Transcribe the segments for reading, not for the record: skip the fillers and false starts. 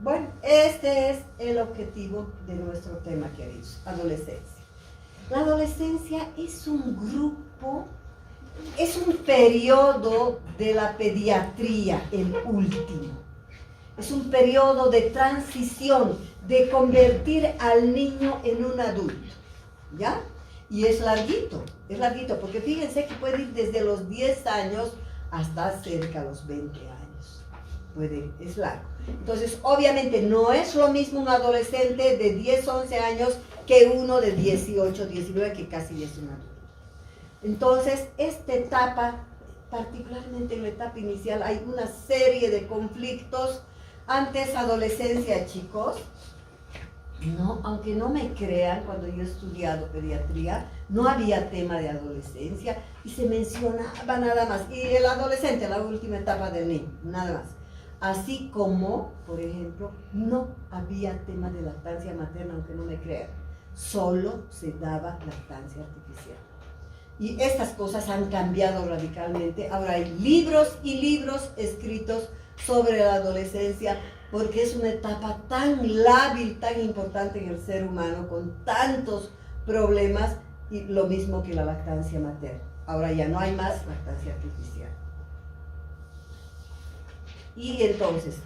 Bueno, este es el objetivo de nuestro tema, queridos, adolescencia. La adolescencia es un grupo, es un periodo de la pediatría, el último. Es un periodo de transición, de convertir al niño en un adulto, ¿ya? Y es larguito, porque fíjense que puede ir desde los 10 años hasta cerca de los 20 años. Es largo. Entonces, obviamente, no es lo mismo un adolescente de 10, 11 años que uno de 18, 19, que casi es un adulto. Entonces, esta etapa, particularmente en la etapa inicial, hay una serie de conflictos. Antes, adolescencia, chicos, no, aunque no me crean, cuando yo he estudiado pediatría, no había tema de adolescencia y se mencionaba nada más. Y el adolescente, la última etapa del niño, nada más. Así como, por ejemplo, no había tema de lactancia materna, aunque no me crean. Solo se daba lactancia artificial. Y estas cosas han cambiado radicalmente. Ahora hay libros y libros escritos sobre la adolescencia, porque es una etapa tan lábil, tan importante en el ser humano, con tantos problemas, y lo mismo que la lactancia materna. Ahora ya no hay más lactancia artificial. Y entonces,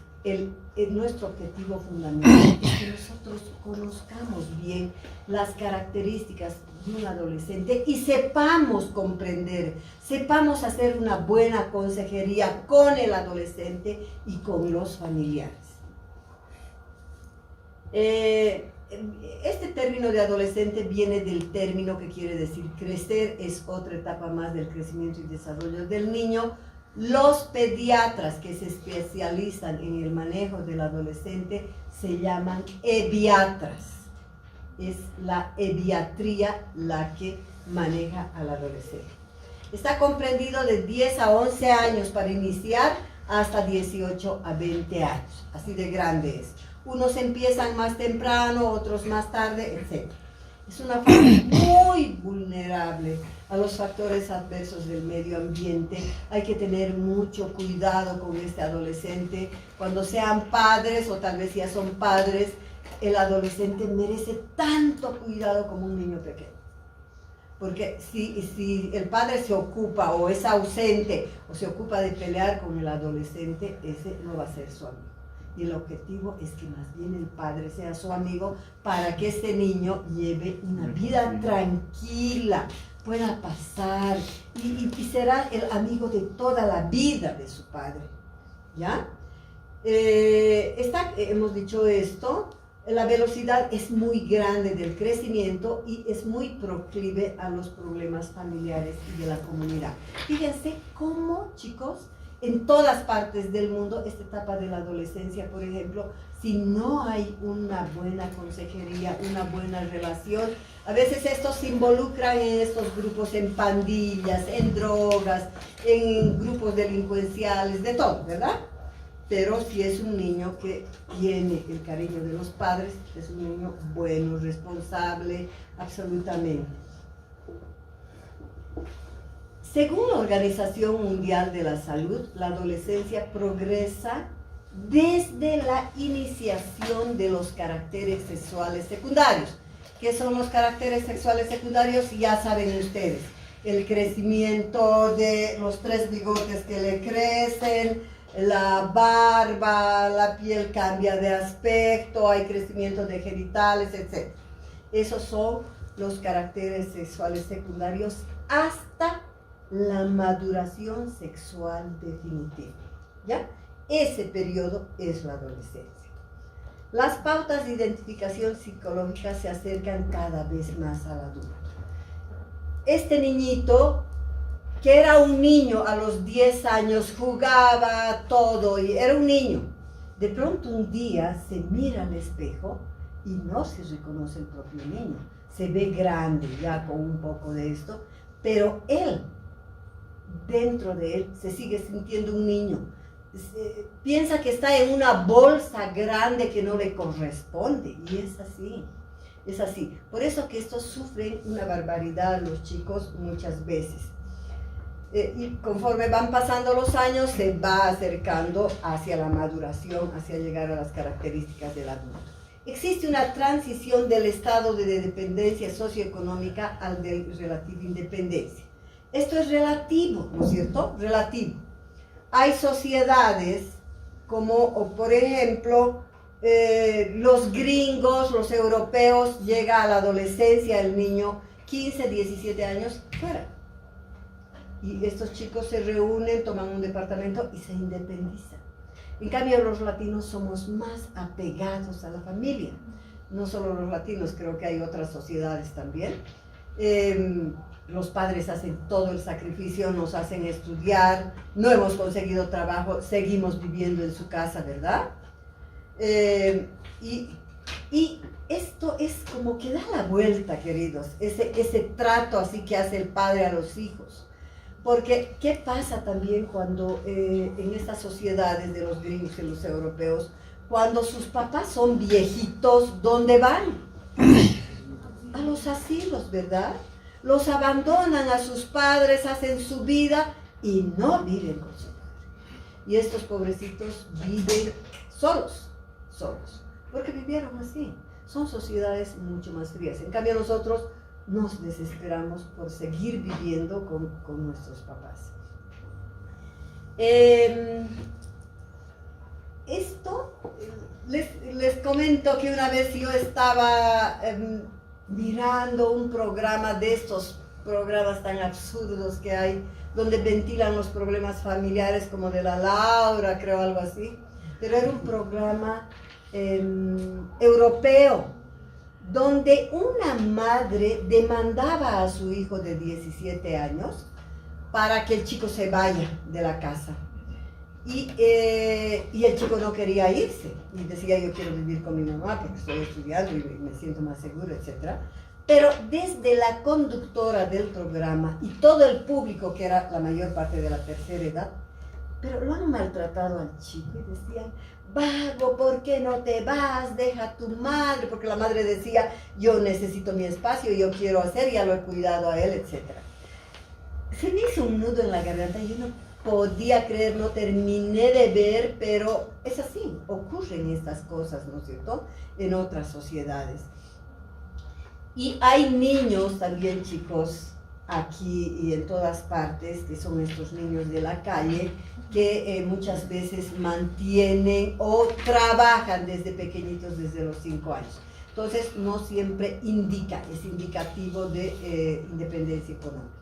nuestro objetivo fundamental es que nosotros conozcamos bien las características de un adolescente y sepamos comprender, sepamos hacer una buena consejería con el adolescente y con los familiares. Este término de adolescente viene del término que quiere decir crecer, es otra etapa más del crecimiento y desarrollo del niño. Los pediatras que se especializan en el manejo del adolescente se llaman ebiatras. Es la ebiatría la que maneja al adolescente. Está comprendido de 10 a 11 años para iniciar hasta 18 a 20 años. Así de grande es. Unos empiezan más temprano, otros más tarde, etc. Es una fase muy vulnerable a los factores adversos del medio ambiente. Hay que tener mucho cuidado con este adolescente. Cuando sean padres o tal vez ya son padres, el adolescente merece tanto cuidado como un niño pequeño. Porque si el padre se ocupa o es ausente o se ocupa de pelear con el adolescente, ese no va a ser su amigo. Y el objetivo es que más bien el padre sea su amigo para que este niño lleve una vida tranquila, pueda pasar y será el amigo de toda la vida de su padre. ¿Ya? Hemos dicho esto, la velocidad es muy grande del crecimiento y es muy proclive a los problemas familiares y de la comunidad. Fíjense cómo, chicos, en todas partes del mundo, esta etapa de la adolescencia, por ejemplo, si no hay una buena consejería, una buena relación, a veces estos se involucran en estos grupos, en pandillas, en drogas, en grupos delincuenciales, de todo, ¿verdad? Pero si es un niño que tiene el cariño de los padres, es un niño bueno, responsable, absolutamente. Según la Organización Mundial de la Salud, la adolescencia progresa desde la iniciación de los caracteres sexuales secundarios. ¿Qué son los caracteres sexuales secundarios? Ya saben ustedes, el crecimiento de los 3 bigotes que le crecen, la barba, la piel cambia de aspecto, hay crecimiento de genitales, etc. Esos son los caracteres sexuales secundarios hasta la maduración sexual definitiva, ¿ya? Ese periodo es la adolescencia. Las pautas de identificación psicológica se acercan cada vez más al adulto. Este niñito, que era un niño a los 10 años, jugaba todo y era un niño, de pronto un día se mira al espejo y no se reconoce el propio niño. Se ve grande ya con un poco de esto, pero él, dentro de él, se sigue sintiendo un niño. piensa que está en una bolsa grande que no le corresponde, y es así. Es así. Por eso que estos sufren una barbaridad los chicos muchas veces. Y conforme van pasando los años, se va acercando hacia la maduración, hacia llegar a las características del adulto. Existe una transición del estado de dependencia socioeconómica al de relativa independencia. Esto es relativo, ¿no es cierto? Relativo. Hay sociedades como, por ejemplo, los gringos, los europeos, llega a la adolescencia el niño, 15, 17 años, fuera. Y estos chicos se reúnen, toman un departamento y se independizan. En cambio, los latinos somos más apegados a la familia. No solo los latinos, creo que hay otras sociedades también. Los padres hacen todo el sacrificio, nos hacen estudiar, no hemos conseguido trabajo, seguimos viviendo en su casa, ¿verdad? Y esto es como que da la vuelta, queridos, ese trato así que hace el padre a los hijos. Porque, ¿qué pasa también cuando en estas sociedades de los gringos y los europeos, cuando sus papás son viejitos, ¿dónde van? A los asilos, ¿verdad? Los abandonan a sus padres, hacen su vida y no viven con su padre. Y estos pobrecitos viven solos, porque vivieron así. Son sociedades mucho más frías. En cambio nosotros nos desesperamos por seguir viviendo con nuestros papás. Les comento que una vez yo estaba mirando un programa de estos programas tan absurdos que hay, donde ventilan los problemas familiares, como de la Laura, creo, algo así. Pero era un programa europeo, donde una madre demandaba a su hijo de 17 años para que el chico se vaya de la casa. Y el chico no quería irse, y decía: yo quiero vivir con mi mamá porque estoy estudiando y me siento más seguro, etc. Pero desde la conductora del programa y todo el público, que era la mayor parte de la tercera edad, pero lo han maltratado al chico y decían: vago, ¿por qué no te vas? Deja a tu madre, porque la madre decía: yo necesito mi espacio, yo quiero hacer, ya lo he cuidado a él, etc. Se me hizo un nudo en la garganta y yo no podía creer, no terminé de ver, pero es así, ocurren estas cosas, ¿no es cierto?, en otras sociedades. Y hay niños también, chicos, aquí y en todas partes, que son estos niños de la calle, que muchas veces mantienen o trabajan desde pequeñitos, desde los 5 años. Entonces, no siempre es indicativo de independencia económica.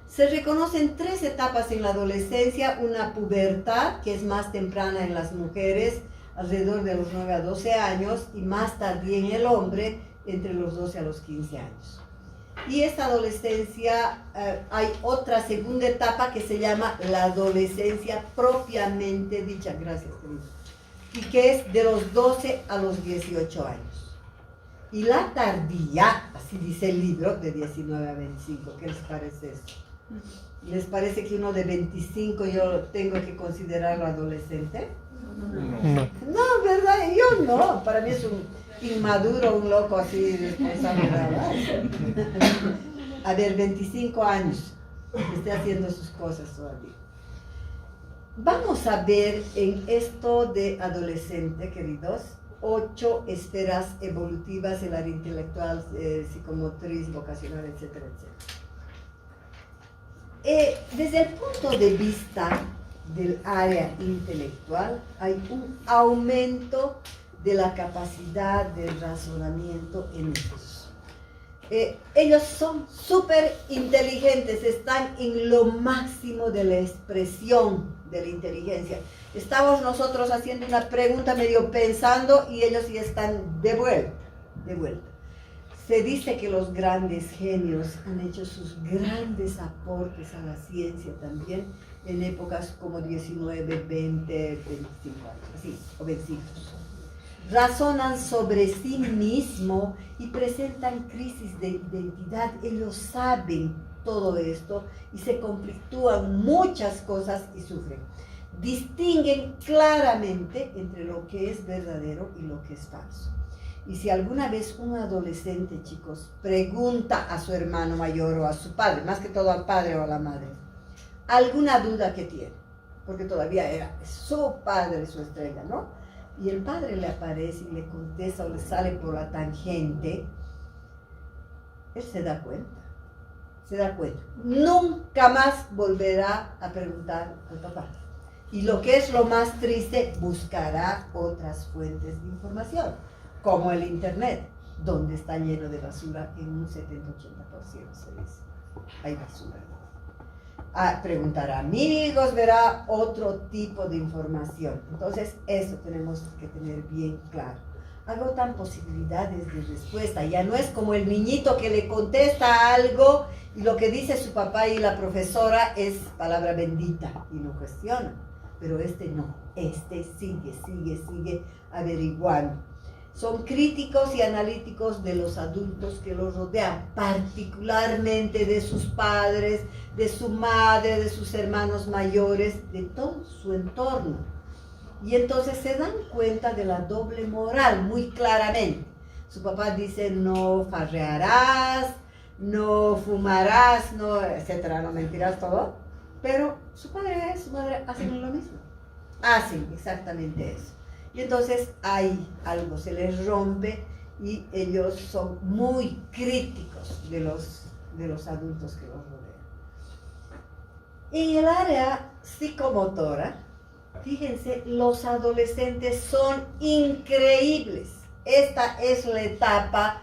Se reconocen 3 etapas en la adolescencia: una pubertad, que es más temprana en las mujeres, alrededor de los 9 a 12 años, y más tardía en el hombre, entre los 12 a los 15 años. Y esta adolescencia, hay otra segunda etapa que se llama la adolescencia propiamente dicha, gracias querido, y que es de los 12 a los 18 años. Y la tardía, así dice el libro, de 19 a 25, ¿qué les parece eso? ¿Les parece que uno de 25 yo tengo que considerarlo adolescente? No, ¿verdad? Yo no, para mí es un inmaduro, un loco así responsable. A ver, 25 años, que esté haciendo sus cosas todavía. Vamos a ver en esto de adolescente, queridos, 8 esferas evolutivas: el área intelectual, psicomotriz, vocacional, etcétera, etcétera. Desde el punto de vista del área intelectual, hay un aumento de la capacidad de razonamiento en ellos. Ellos son súper inteligentes, están en lo máximo de la expresión de la inteligencia. Estamos nosotros haciendo una pregunta, medio pensando, y ellos ya están de vuelta. Se dice que los grandes genios han hecho sus grandes aportes a la ciencia también en épocas como 19, 20, 25 años, así, jovencitos. Razonan sobre sí mismos y presentan crisis de identidad. Ellos saben todo esto y se conflictúan muchas cosas y sufren. distinguen claramente entre lo que es verdadero y lo que es falso. Y si alguna vez un adolescente, chicos, pregunta a su hermano mayor o a su padre, más que todo al padre o a la madre, alguna duda que tiene, porque todavía era su padre, su estrella, ¿no? Y el padre le aparece y le contesta o le sale por la tangente, él se da cuenta. Nunca más volverá a preguntar al papá. Y lo que es lo más triste, buscará otras fuentes de información, como el internet, donde está lleno de basura en un 70-80%, se dice. Hay basura. Preguntará a amigos, verá otro tipo de información. Entonces, eso tenemos que tener bien claro. Agotan posibilidades de respuesta. Ya no es como el niñito que le contesta algo y lo que dice su papá y la profesora es palabra bendita y no cuestiona. Pero este no, este sigue averiguando. Son críticos y analíticos de los adultos que los rodean, particularmente de sus padres, de su madre, de sus hermanos mayores, de todo su entorno. Y entonces se dan cuenta de la doble moral muy claramente. Su papá dice, no farrearás, no fumarás, no, etcétera, no mentirás, todo. Pero su padre y su madre hacen lo mismo. Hacen exactamente eso. Y entonces hay algo, se les rompe y ellos son muy críticos de los adultos que los rodean. En el área psicomotora, fíjense, los adolescentes son increíbles. Esta es la etapa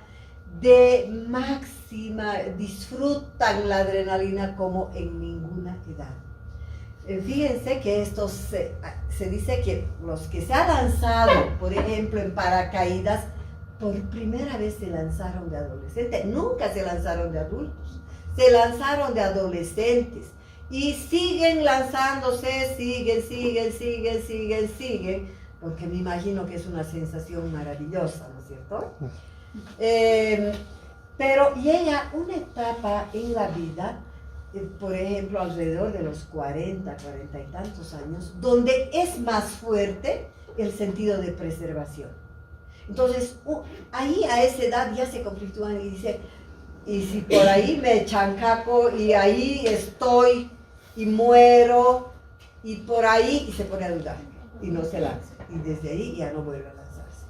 de máxima, disfrutan la adrenalina como en ninguna edad. Fíjense que estos se dice que los que se han lanzado, por ejemplo, en paracaídas, por primera vez se lanzaron de adolescentes, nunca se lanzaron de adultos, se lanzaron de adolescentes y siguen lanzándose, siguen, porque me imagino que es una sensación maravillosa, ¿no es cierto? Pero llega una etapa en la vida, por ejemplo, alrededor de los 40 y tantos años, donde es más fuerte el sentido de preservación. Entonces, ahí a esa edad ya se conflictúan y dicen, y si por ahí me chancaco y ahí estoy y muero, y por ahí, y se pone a dudar, y no se lanza, y desde ahí ya no vuelve a lanzarse.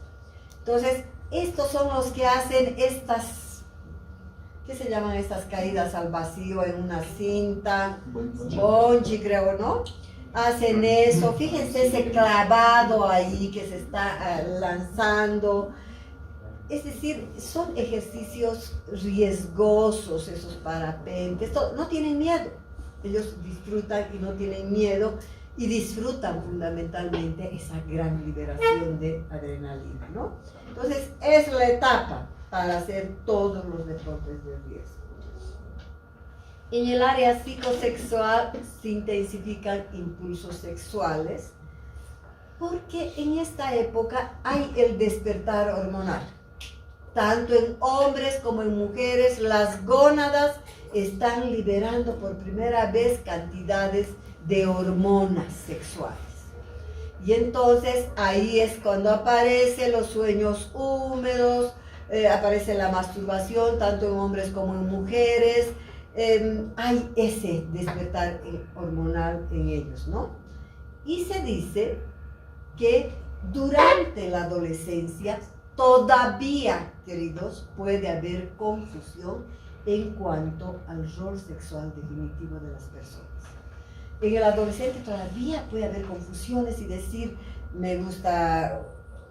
Entonces, estos son los que hacen estas, ¿qué se llaman estas caídas al vacío en una cinta? Bungee, creo, ¿no? Hacen eso, fíjense ese clavado ahí que se está lanzando. Es decir, son ejercicios riesgosos esos parapentes, no tienen miedo. Ellos disfrutan y no tienen miedo y disfrutan fundamentalmente esa gran liberación de adrenalina, ¿no? Entonces, es la etapa para hacer todos los deportes de riesgo. En el área psicosexual se intensifican impulsos sexuales porque en esta época hay el despertar hormonal. Tanto en hombres como en mujeres, las gónadas están liberando por primera vez cantidades de hormonas sexuales. Y entonces ahí es cuando aparecen los sueños húmedos, aparece la masturbación, tanto en hombres como en mujeres. Hay ese despertar hormonal en ellos, ¿no? Y se dice que durante la adolescencia todavía, queridos, puede haber confusión en cuanto al rol sexual definitivo de las personas. En el adolescente todavía puede haber confusiones y decir, me gusta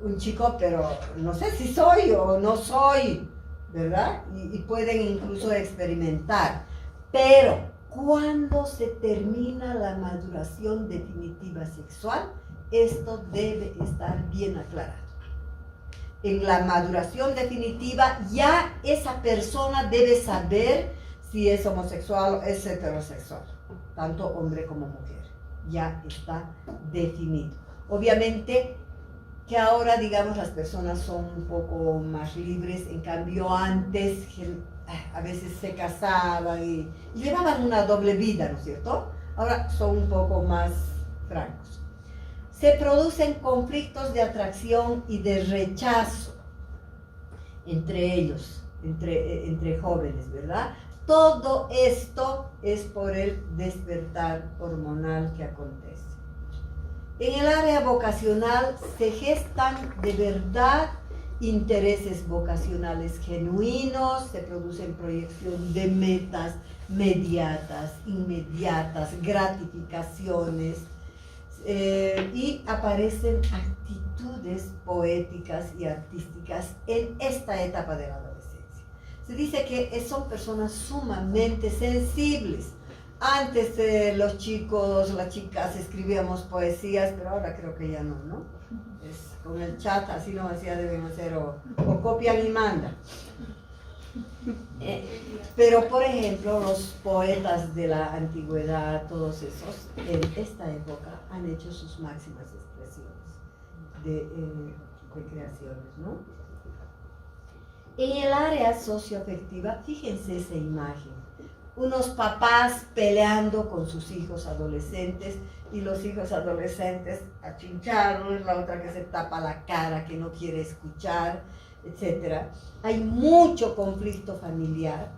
un chico, pero no sé si soy o no soy, ¿verdad? Y pueden incluso experimentar. Pero cuando se termina la maduración definitiva sexual, esto debe estar bien aclarado. En la maduración definitiva, ya esa persona debe saber si es homosexual o es heterosexual, tanto hombre como mujer. Ya está definido. Obviamente que ahora, digamos, las personas son un poco más libres, en cambio antes a veces se casaban y llevaban una doble vida, ¿no es cierto? Ahora son un poco más francos. se producen conflictos de atracción y de rechazo entre ellos, entre jóvenes, ¿verdad? Todo esto es por el despertar hormonal que acontece. En el área vocacional se gestan de verdad intereses vocacionales genuinos, se producen proyección de metas mediatas, inmediatas, gratificaciones, y aparecen actitudes poéticas y artísticas en esta etapa de la adolescencia. Se dice que son personas sumamente sensibles. Antes los chicos, las chicas escribíamos poesías, pero ahora creo que ya no, ¿no? Con el chat, así no hacía, deben hacer, o copian y mandan. Pero, por ejemplo, los poetas de la antigüedad, todos esos, en esta época han hecho sus máximas expresiones de creaciones, ¿no? En el área socioafectiva, fíjense esa imagen. Unos papás peleando con sus hijos adolescentes y los hijos adolescentes achinchados, la otra que se tapa la cara, que no quiere escuchar, etc. Hay mucho conflicto familiar,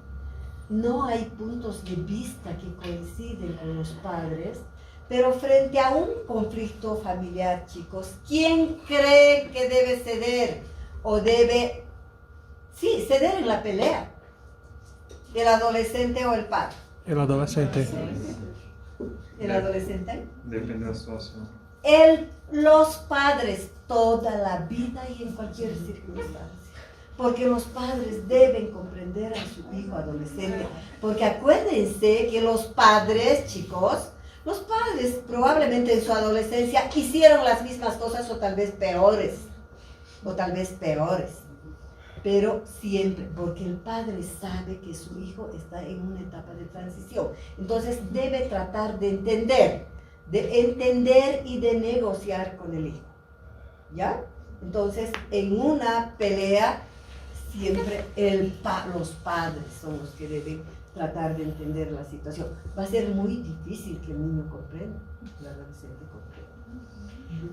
no hay puntos de vista que coinciden con los padres, pero frente a un conflicto familiar, chicos, ¿quién cree que debe ceder o debe, sí, ceder en la pelea? ¿El adolescente o el padre? El adolescente. ¿El adolescente? Depende de la situación. Los padres, toda la vida y en cualquier circunstancia. Porque los padres deben comprender a su hijo adolescente. Porque acuérdense que los padres, chicos, los padres probablemente en su adolescencia hicieron las mismas cosas o tal vez peores. Pero siempre, porque el padre sabe que su hijo está en una etapa de transición. Entonces debe tratar de entender y de negociar con el hijo. ¿Ya? Entonces, en una pelea, siempre los padres son los que deben tratar de entender la situación. Va a ser muy difícil que el niño comprenda, el adolescente comprenda.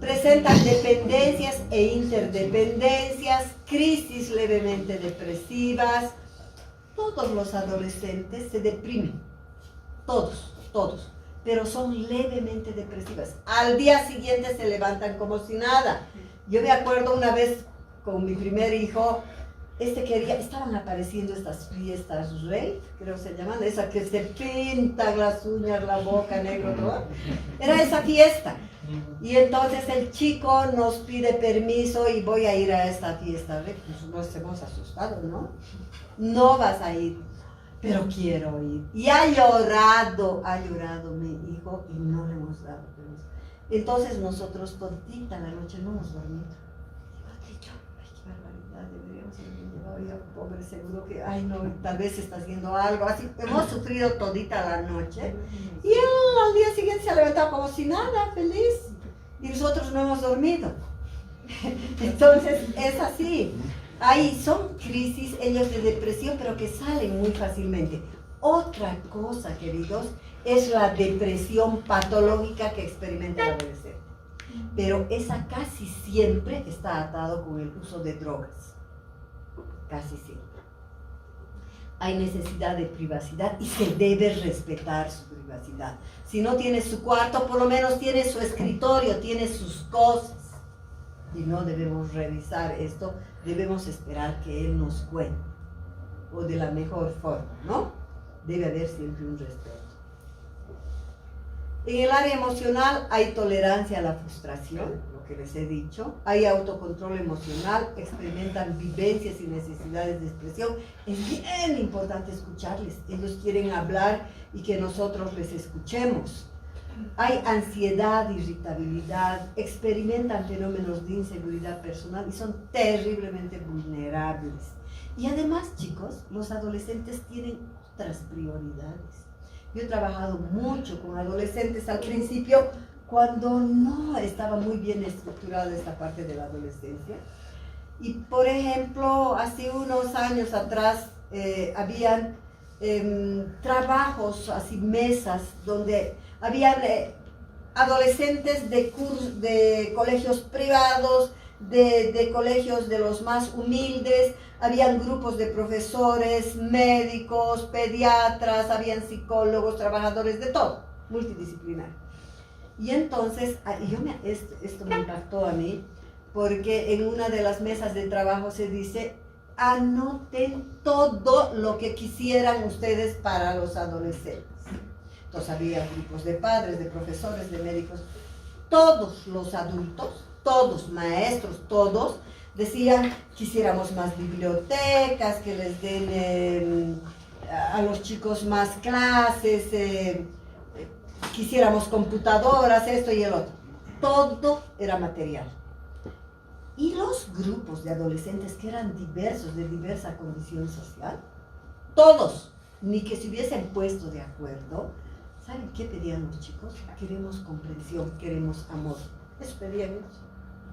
Presentan dependencias e interdependencias, crisis levemente depresivas. Todos los adolescentes se deprimen, todos, pero son levemente depresivas. Al día siguiente se levantan como si nada. Yo me acuerdo una vez con mi primer hijo, estaban apareciendo estas fiestas rave, creo que se llaman, esas que se pintan las uñas, la boca, negro, todo. Era esa fiesta. Y entonces el chico nos pide permiso y voy a ir a esta fiesta. Pues nos hemos asustado, ¿no? No vas a ir, pero quiero ir. Y ha llorado mi hijo y no le hemos dado permiso. Entonces nosotros todita la noche no hemos dormido. Digo, qué barbaridad, deberíamos haber llevado ya, pobre, seguro que, ay no, tal vez está haciendo algo. Así, hemos sufrido todita la noche. Y él al día siguiente se ha levantado como si nada, feliz. Y nosotros no hemos dormido. Entonces, es así. Ahí son crisis, ellos de depresión, pero que salen muy fácilmente. Otra cosa, queridos, es la depresión patológica que experimenta el adolescente. Pero esa casi siempre está atado con el uso de drogas. Casi siempre. Hay necesidad de privacidad y se debe respetar su privacidad. Si no tiene su cuarto, por lo menos tiene su escritorio, tiene sus cosas. Y no debemos revisar esto, debemos esperar que él nos cuente. O de la mejor forma, ¿no? Debe haber siempre un respeto. En el área emocional hay tolerancia a la frustración, lo que les he dicho. Hay autocontrol emocional, experimentan vivencias y necesidades de expresión. Es bien importante escucharles. Ellos quieren hablar y que nosotros les escuchemos. Hay ansiedad, irritabilidad, experimentan fenómenos de inseguridad personal y son terriblemente vulnerables. Y además, chicos, los adolescentes tienen otras prioridades. Yo he trabajado mucho con adolescentes al principio, cuando no estaba muy bien estructurada esta parte de la adolescencia. Y, por ejemplo, hace unos años atrás, habían trabajos, así mesas, donde habían adolescentes de colegios privados, de colegios de los más humildes, habían grupos de profesores, médicos, pediatras, habían psicólogos, trabajadores de todo, multidisciplinar. Y entonces, esto me impactó a mí, porque en una de las mesas de trabajo se dice, anoten todo lo que quisieran ustedes para los adolescentes. Entonces había grupos de padres, de profesores, de médicos, todos los adultos, todos, maestros, todos, decían, quisiéramos más bibliotecas, que les den a los chicos más clases, quisiéramos computadoras, esto y el otro. Todo era material. Y los grupos de adolescentes que eran diversos, de diversa condición social, todos, ni que se hubiesen puesto de acuerdo, ¿saben qué pedían los chicos? Queremos comprensión, queremos amor. Eso pedían ellos.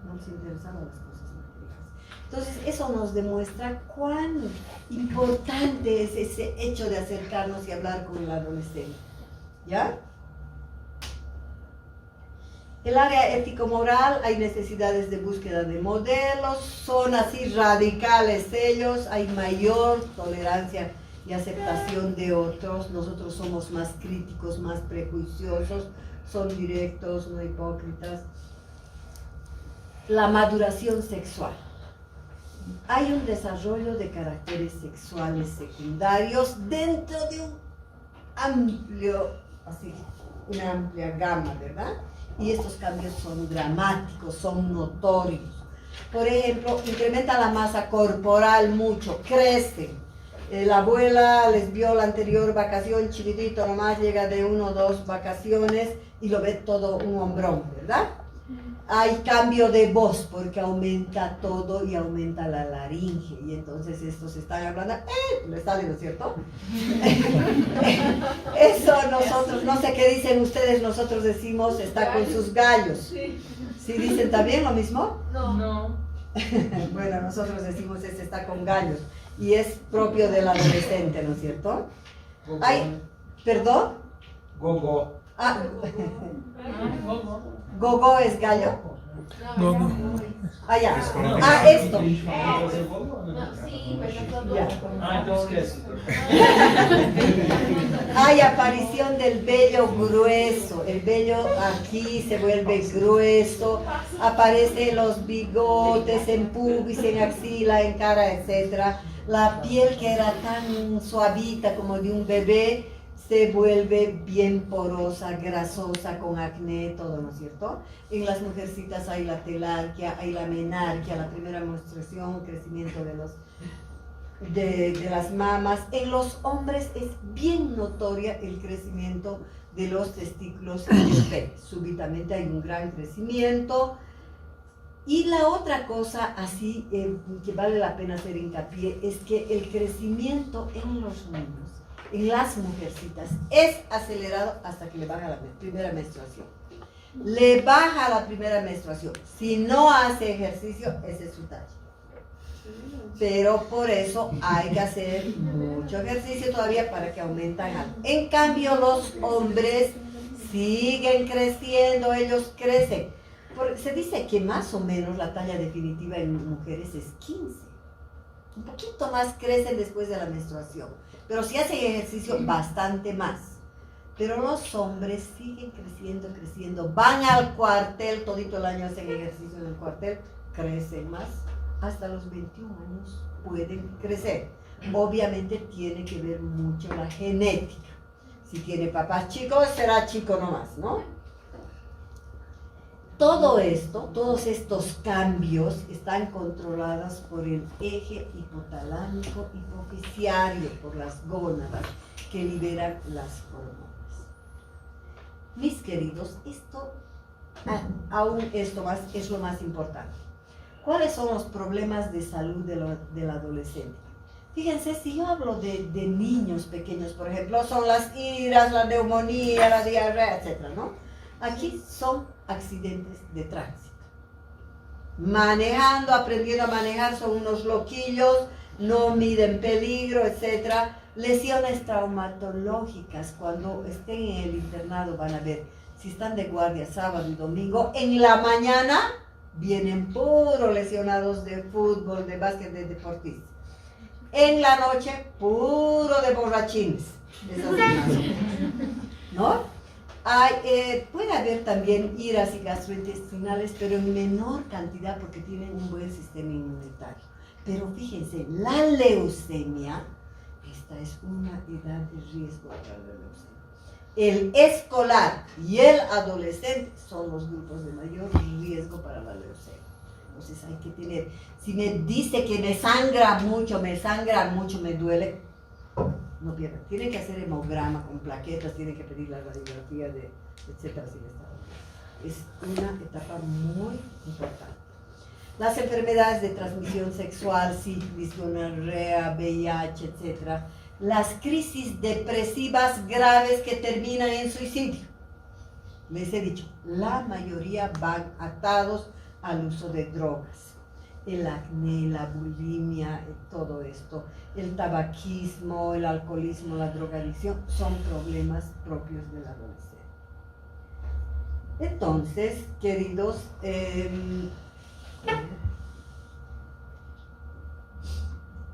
No les interesaban las cosas materiales. Entonces, eso nos demuestra cuán importante es ese hecho de acercarnos y hablar con el adolescente. ¿Ya? El área ético-moral, hay necesidades de búsqueda de modelos, son así radicales ellos, hay mayor tolerancia y aceptación de otros, nosotros somos más críticos, más prejuiciosos, son directos, no hipócritas. La maduración sexual. Hay un desarrollo de caracteres sexuales secundarios dentro de una amplia gama, ¿verdad? Y estos cambios son dramáticos, son notorios. Por ejemplo, incrementa la masa corporal mucho, crecen. La abuela les vio la anterior vacación, chiquitito, nomás llega de 1 o 2 vacaciones y lo ve todo un hombrón, ¿verdad? Hay cambio de voz porque aumenta todo y aumenta la laringe y entonces estos están hablando, le sale, ¿no es cierto? Eso nosotros, no sé qué dicen ustedes, nosotros decimos está con sus gallos. ¿Sí dicen también lo mismo? No. Bueno, nosotros decimos ese está con gallos y es propio del adolescente, ¿no es cierto? Ay, ¿perdón? Gogo. Ah, Gogo es gallo. Gogo. Ah, ya. Ah, esto. Sí, pues Ya. Entonces, Hay aparición del vello grueso. El vello aquí se vuelve grueso. Aparecen los bigotes en pubis, en axila, en cara, etc. La piel que era tan suavita como de un bebé se vuelve bien porosa, grasosa, con acné, todo, ¿no es cierto? En las mujercitas hay la telarquia, hay la menarquia, la primera menstruación, crecimiento de las mamas. En los hombres es bien notoria el crecimiento de los testículos y del pene. Súbitamente hay un gran crecimiento. Y la otra cosa así que vale la pena hacer hincapié es que el crecimiento en los niños, en las mujercitas, es acelerado hasta que le baja la primera menstruación. Le baja la primera menstruación. Si no hace ejercicio, ese es su talla. Pero por eso hay que hacer mucho ejercicio todavía para que aumentan algo. En cambio, los hombres siguen creciendo, ellos crecen. Se dice que más o menos la talla definitiva en mujeres es 15. Un poquito más crecen después de la menstruación. Pero si hacen ejercicio, bastante más. Pero los hombres siguen creciendo. Van al cuartel, todito el año hacen ejercicio en el cuartel, crecen más. Hasta los 21 años pueden crecer. Obviamente tiene que ver mucho la genética. Si tiene papás chicos, será chico nomás, ¿no? Todo esto, todos estos cambios están controlados por el eje hipotalámico hipofisiario, por las gónadas que liberan las hormonas. Mis queridos, esto es lo más importante. ¿Cuáles son los problemas de salud del adolescente? Fíjense, si yo hablo de niños pequeños, por ejemplo, son las iras, la neumonía, la diarrea, etc., ¿no? Aquí son accidentes de tránsito. Manejando, aprendiendo a manejar, son unos loquillos, no miden peligro, etc. Lesiones traumatológicas, cuando estén en el internado van a ver Si están de guardia sábado y domingo, en la mañana vienen puro lesionados de fútbol, de básquet, de deportistas. En la noche, puro de borrachines. Eso sí, ¿no? Puede haber también iras y gastrointestinales, pero en menor cantidad porque tienen un buen sistema inmunitario. Pero fíjense, la leucemia, esta es una edad de riesgo para la leucemia. El escolar y el adolescente son los grupos de mayor riesgo para la leucemia. Entonces hay que tener, si me dice que me sangra mucho, me duele, no pierdan. Tienen que hacer hemograma con plaquetas, tienen que pedir la radiografía de etcétera, si les está. Es una etapa muy importante. Las enfermedades de transmisión sexual, sífilis, gonorrea, VIH, etcétera. Las crisis depresivas graves que terminan en suicidio. Les he dicho, la mayoría van atados al uso de drogas. El acné, la bulimia, todo esto, el tabaquismo, el alcoholismo, la drogadicción, son problemas propios de la adolescencia. Entonces, queridos,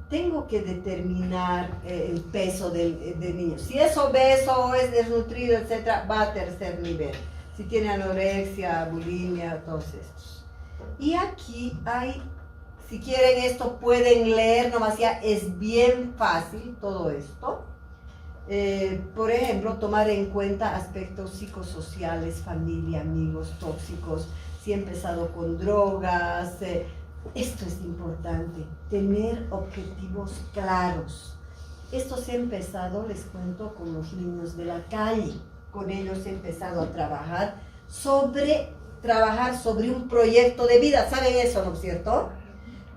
tengo que determinar el peso del niño. Si es obeso, es desnutrido, etc., va a tercer nivel. Si tiene anorexia, bulimia, todos estos. Y aquí hay, si quieren esto, pueden leer, nomás ya es bien fácil todo esto. Por ejemplo, tomar en cuenta aspectos psicosociales, familia, amigos tóxicos, si ha empezado con drogas. Esto es importante, tener objetivos claros. Esto se ha empezado, les cuento, con los niños de la calle. Con ellos he empezado a trabajar sobre un proyecto de vida. ¿Saben eso, no es cierto?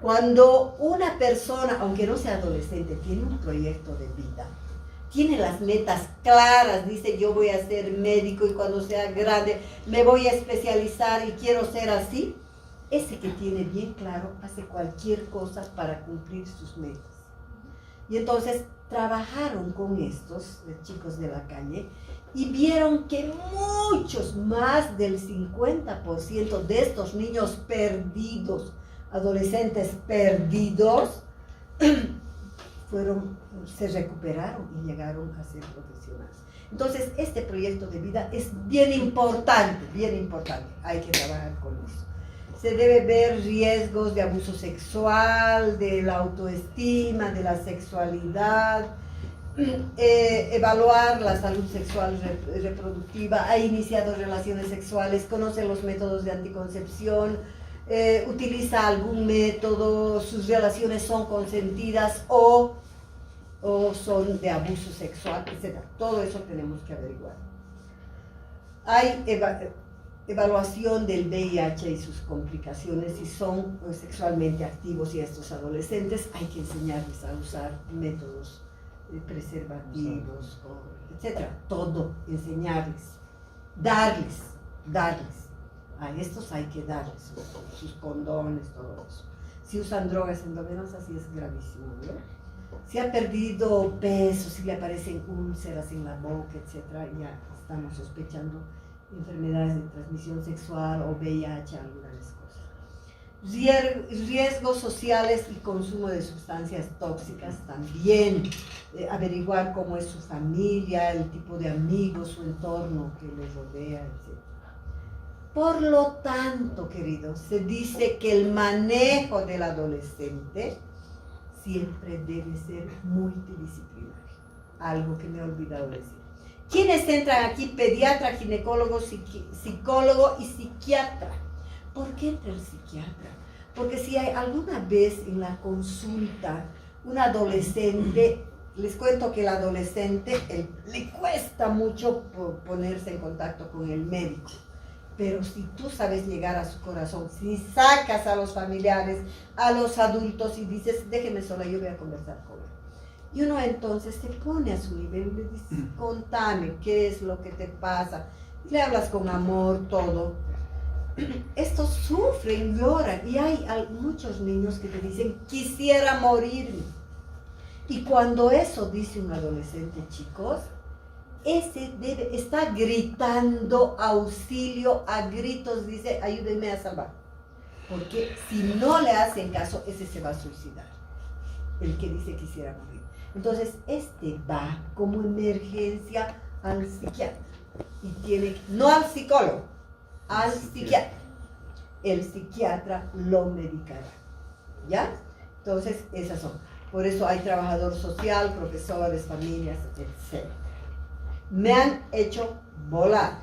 Cuando una persona, aunque no sea adolescente, tiene un proyecto de vida, tiene las metas claras, dice yo voy a ser médico y cuando sea grande me voy a especializar y quiero ser así, ese que tiene bien claro hace cualquier cosa para cumplir sus metas. Y entonces trabajaron con estos chicos de la calle y vieron que muchos, más del 50% de estos niños perdidos, adolescentes perdidos, se recuperaron y llegaron a ser profesionales. Entonces, este proyecto de vida es bien importante, hay que trabajar con eso. Se debe ver riesgos de abuso sexual, de la autoestima, de la sexualidad, evaluar la salud sexual reproductiva, ha iniciado relaciones sexuales, conoce los métodos de anticoncepción, utiliza algún método, sus relaciones son consentidas o son de abuso sexual, etc. Todo eso tenemos que averiguar. Hay evaluación del VIH y sus complicaciones. Si son sexualmente activos y estos adolescentes, hay que enseñarles a usar métodos preservativos, etc. Todo, enseñarles, darles. A estos hay que darles sus condones, todo eso. Si usan drogas endovenosas, sí es gravísimo, ¿no? Si ha perdido peso, si le aparecen úlceras en la boca, etc., ya estamos sospechando enfermedades de transmisión sexual o VIH, algunas cosas. Riesgos sociales y consumo de sustancias tóxicas también. Averiguar cómo es su familia, el tipo de amigos, su entorno que les rodea, etc. Por lo tanto, queridos, se dice que el manejo del adolescente siempre debe ser multidisciplinario. Algo que me he olvidado decir. ¿Quiénes entran aquí? Pediatra, ginecólogo, psicólogo y psiquiatra. ¿Por qué entra el psiquiatra? Porque si hay alguna vez en la consulta un adolescente, les cuento que el adolescente le cuesta mucho ponerse en contacto con el médico. Pero si tú sabes llegar a su corazón, si sacas a los familiares, a los adultos y dices, déjeme sola, yo voy a conversar con él. Y uno entonces se pone a su nivel y le dice, contame, ¿qué es lo que te pasa? Y le hablas con amor, todo. Estos sufren, lloran. Y hay muchos niños que te dicen, quisiera morirme. Y cuando eso dice un adolescente, chicos, está gritando auxilio a gritos, dice, ayúdenme a salvar. Porque si no le hacen caso, ese se va a suicidar. El que dice quisiera morir. Entonces, va como emergencia al psiquiatra. Y no al psicólogo, al psiquiatra. El psiquiatra lo medicará. ¿Ya? Entonces, esas son. Por eso hay trabajador social, profesores, familias, etc. Me han hecho volar.